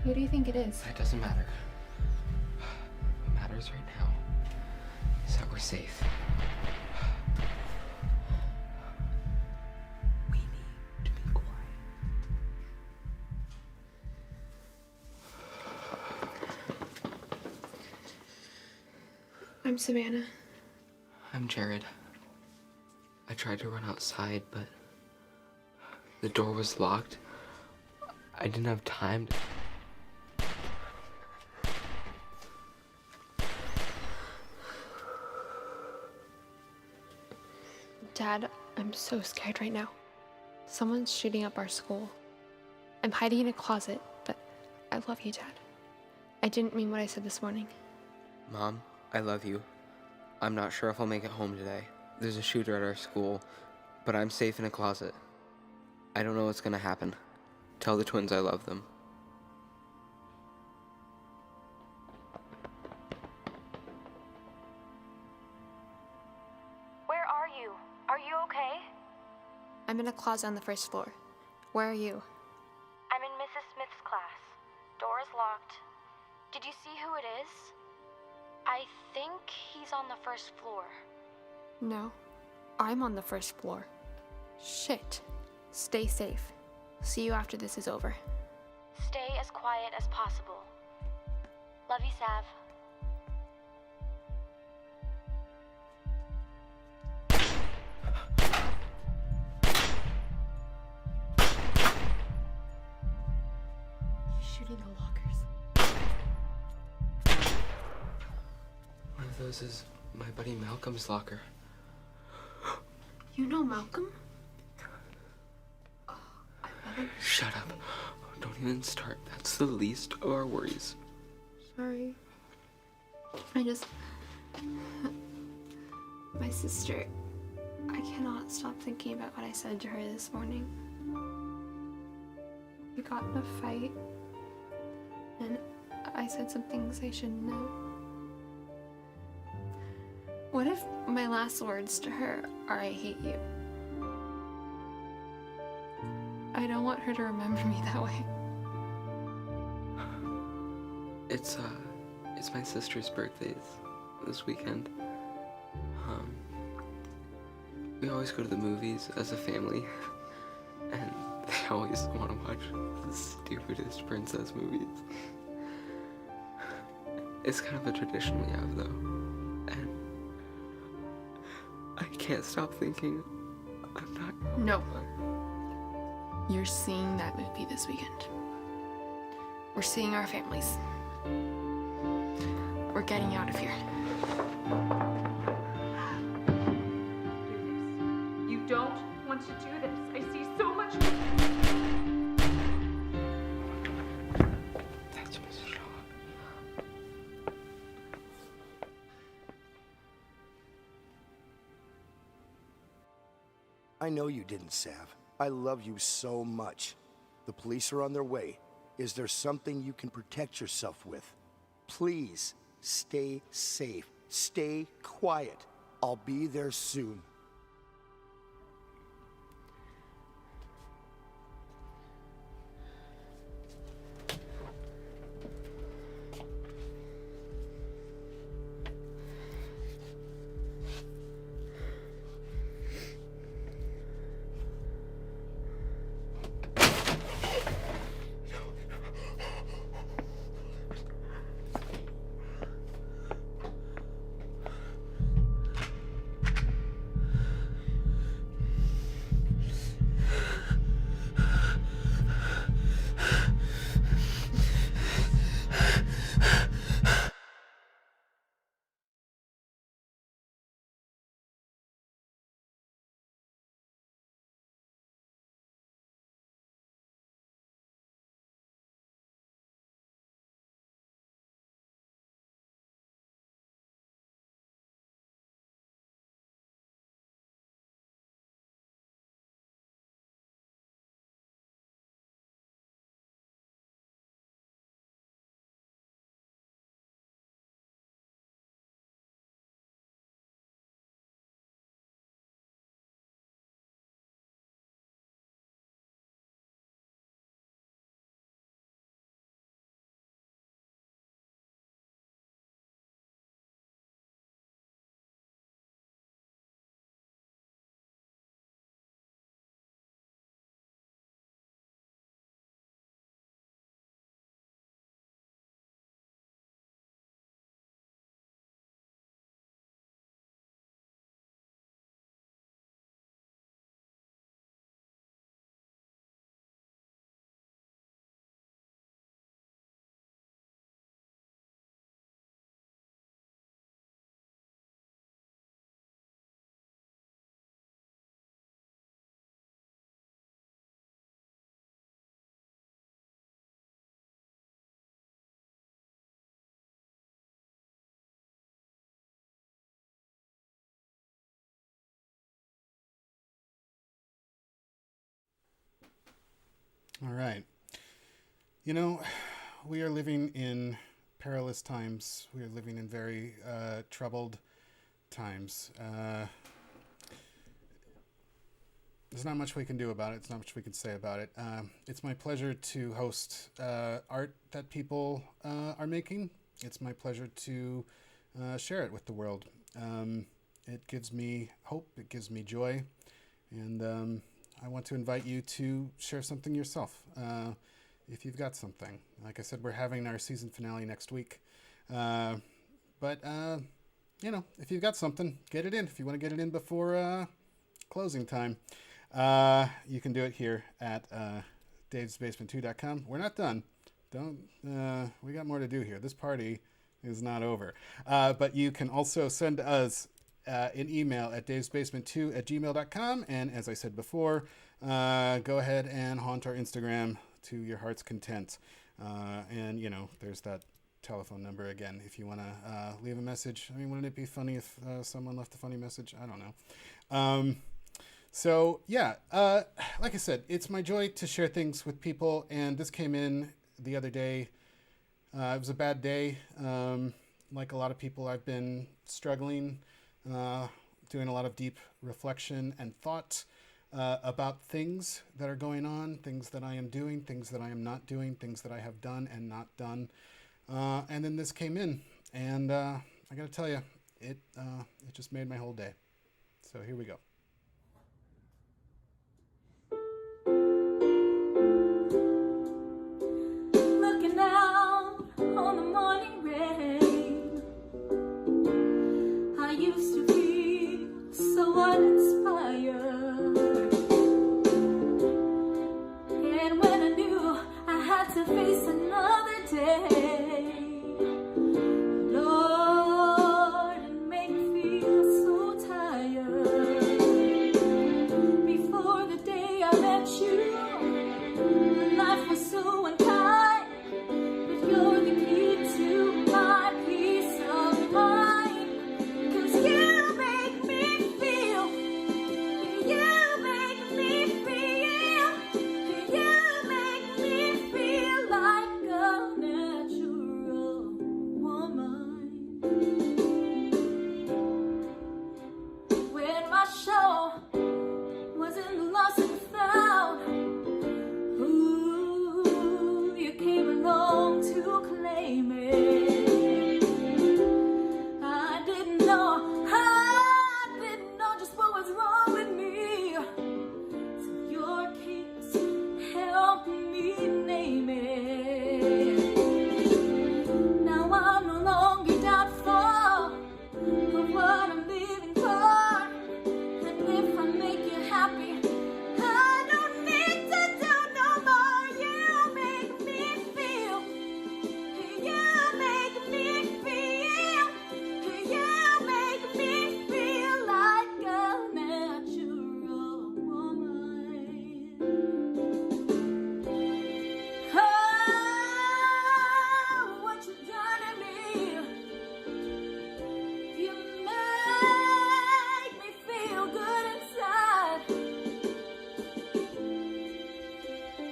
Who do you think it is?
It doesn't matter. What matters right now is that we're safe. We need to be quiet.
I'm Savannah.
I'm Jared. I tried to run outside, but the door was locked. I didn't have time to...
Dad, I'm so scared right now. Someone's shooting up our school. I'm hiding in a closet, but I love you, Dad. I didn't mean what I said this morning.
Mom, I love you. I'm not sure if I'll make it home today. There's a shooter at our school, but I'm safe in a closet. I don't know what's gonna happen. Tell the twins I love them.
Where are you? Are you okay? I'm in a closet on the first floor. Where are you?
I'm in Mrs. Smith's class. Door is locked. Did you see who it is? I think he's on the first floor.
No, I'm on the first floor. Shit. Stay safe. See you after this is over.
Stay as quiet as possible. Love you, Sav.
He's shooting the lockers.
One of those is my buddy Malcolm's locker.
You know Malcolm?
Shut up. Don't even start. That's the least of our worries.
Sorry. My sister, I cannot stop thinking about what I said to her this morning. We got in a fight, and I I said some things I shouldn't have. What if my last words to her are I hate you? I don't want her to remember me that way.
It's my sister's birthday this weekend. We always go to the movies as a family, and they always want to watch the stupidest princess movies. It's kind of a tradition we have, though, and I can't stop thinking I'm not...
No. You're seeing that movie this weekend. We're seeing our families. We're getting out of here.
You don't want to do this. I see so much.
That's Miss Shaw.
I know you didn't, Sav. I love you so much. The police are on their way. Is there something you can protect yourself with? Please, stay safe. Stay quiet. I'll be there soon.
All right. You know, we are living in perilous times. We are living in very troubled times. There's not much we can do about it. There's not much we can say about it. It's my pleasure to host art that people are making. It's my pleasure to share it with the world. It gives me hope. It gives me joy. And I want to invite you to share something yourself. If you've got something. Like I said, we're having our season finale next week. But you know, if you've got something, get it in. If you want to get it in before closing time, you can do it here at davesbasement2.com. We're not done. We got more to do here. This party is not over. But you can also send us an email at davesbasement2@gmail.com. And as I said before, go ahead and haunt our Instagram to your heart's content. And, you know, there's that telephone number again if you want to leave a message. I mean, wouldn't it be funny if someone left a funny message? I don't know. So, yeah, like I said, it's my joy to share things with people. And this came in the other day. It was a bad day. Like a lot of people, I've been struggling, doing a lot of deep reflection and thought about things that are going on, things that I am doing, things that I am not doing, things that I have done and not done. And then this came in, and I got to tell you, it just made my whole day. So here we go.
Looking out on the morning rain, I used to feel so uninspired. And when I knew I had to face another day, Lord, it made me feel so tired. Before the day I met you, life was so unkind, but you're the key to my peace of mind. 'Cause you make me feel, you make me feel, you make me feel like a natural woman. When my show was in the lost and found, ooh, you came along to claim it. I didn't know just what was wrong with me. So your kiss helped me name it. Now I'm no longer doubtful of what I'm living for. And if I make you happy, I don't need to do no more. You make me feel, you make me feel, you make me feel like a natural woman. Oh, what you done to me. You make me feel good inside.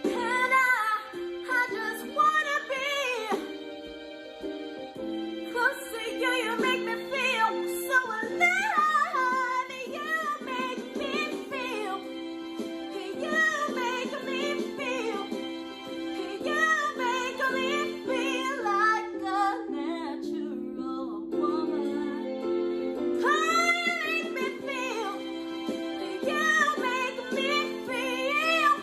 And I just wanna be close to you. You make me feel so alive. You make me feel, you make me feel, you make me feel like a natural woman. Oh, you make me feel, you make me feel,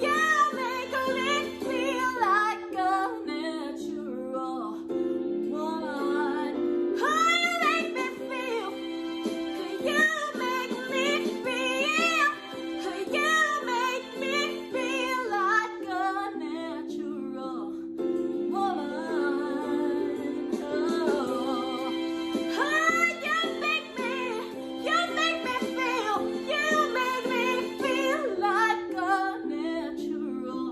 you make me feel like a natural woman. Oh, you make me feel, you make me feel, you make me feel like a natural woman. Oh, you make me feel, you make me feel like a natural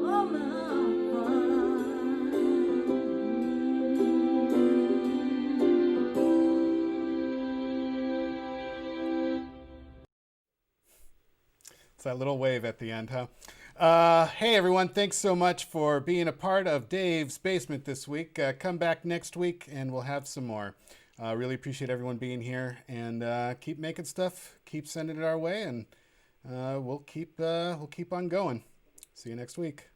woman.
It's that little wave at the end, huh? Hey, everyone. Thanks so much for being a part of Dave's Basement this week. Come back next week, and we'll have some more. Really appreciate everyone being here. And keep making stuff. Keep sending it our way, and we'll keep on going. See you next week.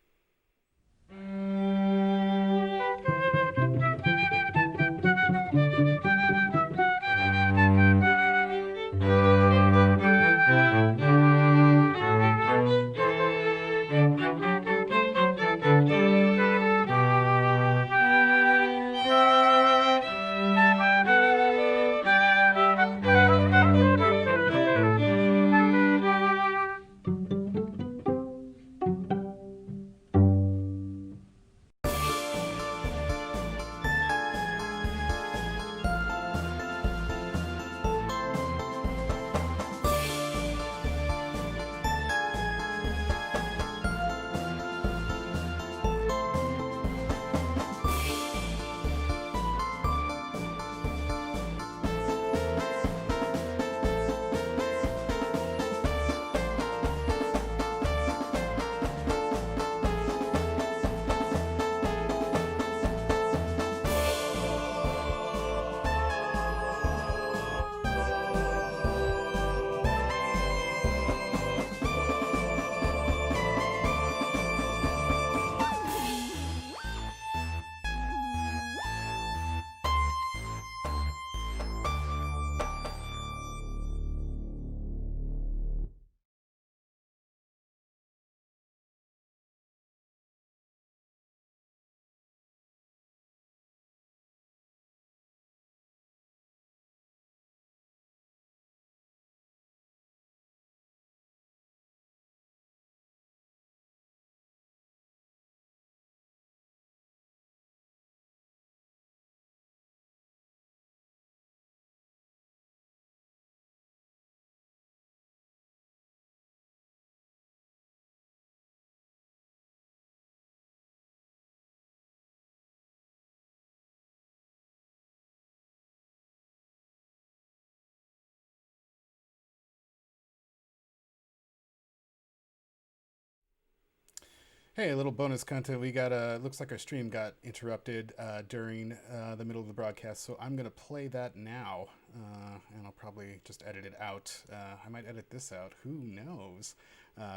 Hey, a little bonus content. We got looks like our stream got interrupted during the middle of the broadcast, so I'm gonna play that now, and I'll probably just edit it out. I might edit this out. Who knows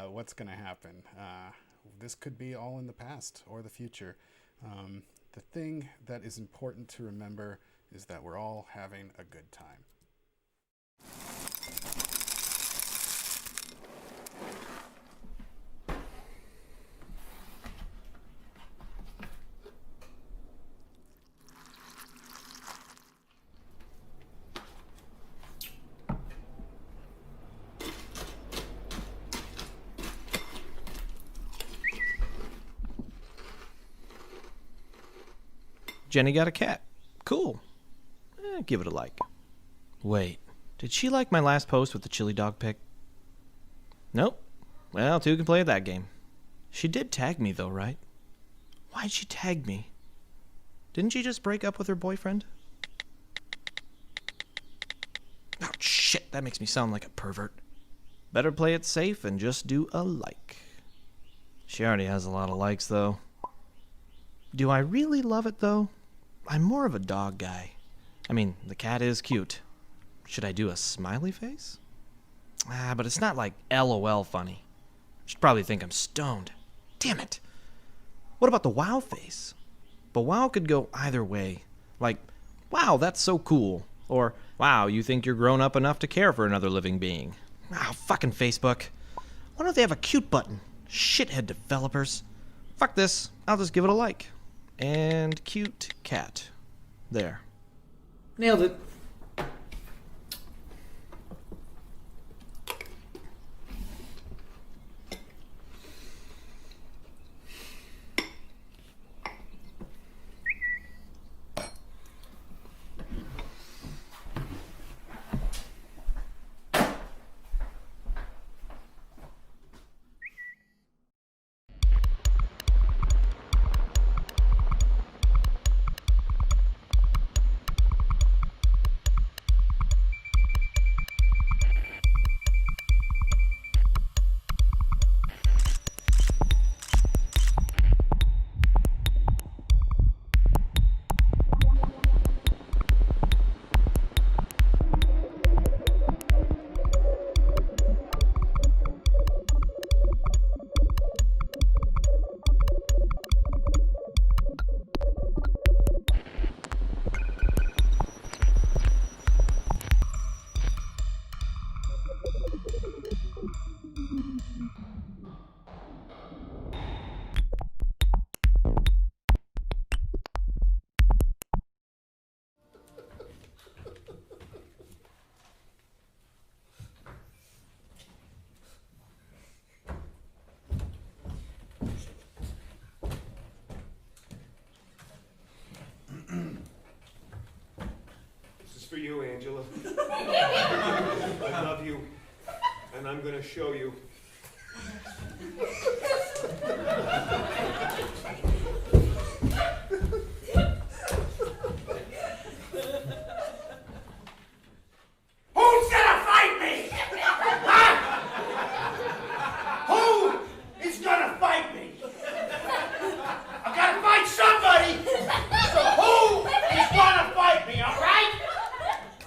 what's gonna happen? This could be all in the past or the future. The thing that is important to remember is that we're all having a good time.
Jenny got a cat. Cool. Give it a like. Wait, did she like my last post with the chili dog pic? Nope. Well, two can play at that game. She did tag me though, right? Why'd she tag me? Didn't she just break up with her boyfriend? Oh, shit, that makes me sound like a pervert. Better play it safe and just do a like. She already has a lot of likes though. Do I really love it though? I'm more of a dog guy. I mean, the cat is cute. Should I do a smiley face? But it's not like LOL funny. She'd probably think I'm stoned. Damn it. What about the wow face? But wow could go either way. Like, wow, that's so cool. Or, wow, you think you're grown up enough to care for another living being. Fucking Facebook. Why don't they have a cute button? Shithead developers. Fuck this. I'll just give it a like. And cute cat. There.
Nailed it.
For you, Angela. I love you, and I'm gonna show you.
Who's gonna fight me? Huh? Who is gonna fight me? I gotta fight somebody. So who is gonna fight me, all right?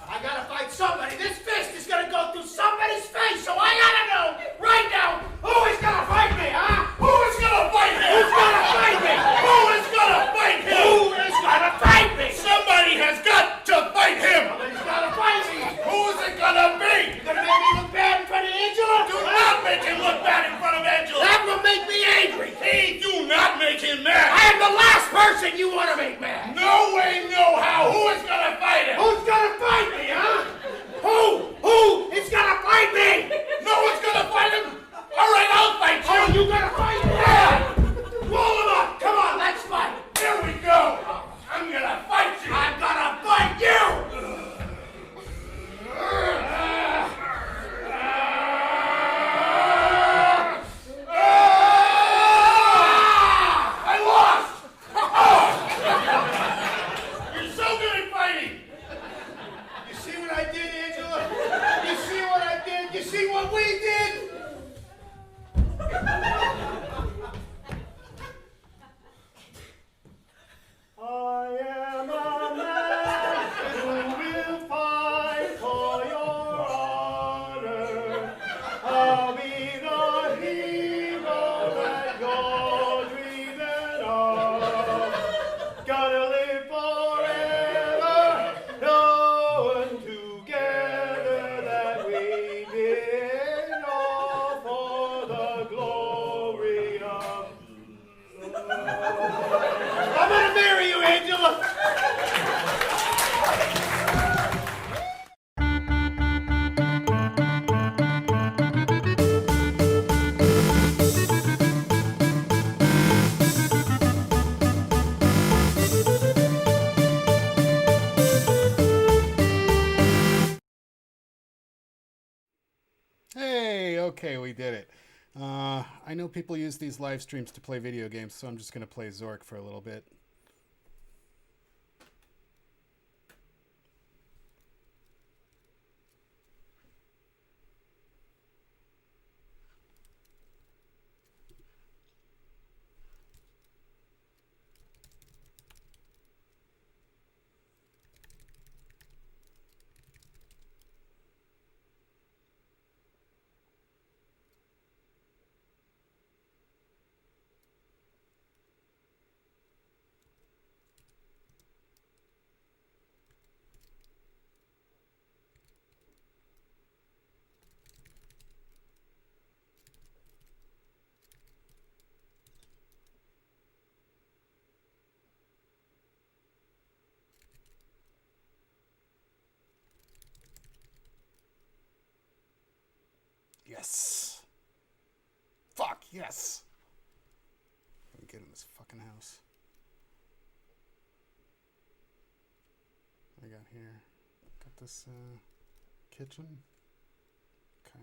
I gotta fight somebody. This fist is gonna go through somebody's face, so I gotta know right now who is gonna fight me, huh? Who is gonna fight me? Who's gonna fight me?
Hey, okay, we did it. I know people use these live streams to play video games, so I'm just going to play Zork for a little bit. Yes. Fuck, yes. Let me get in this fucking house. What I got here? Got this kitchen. Okay.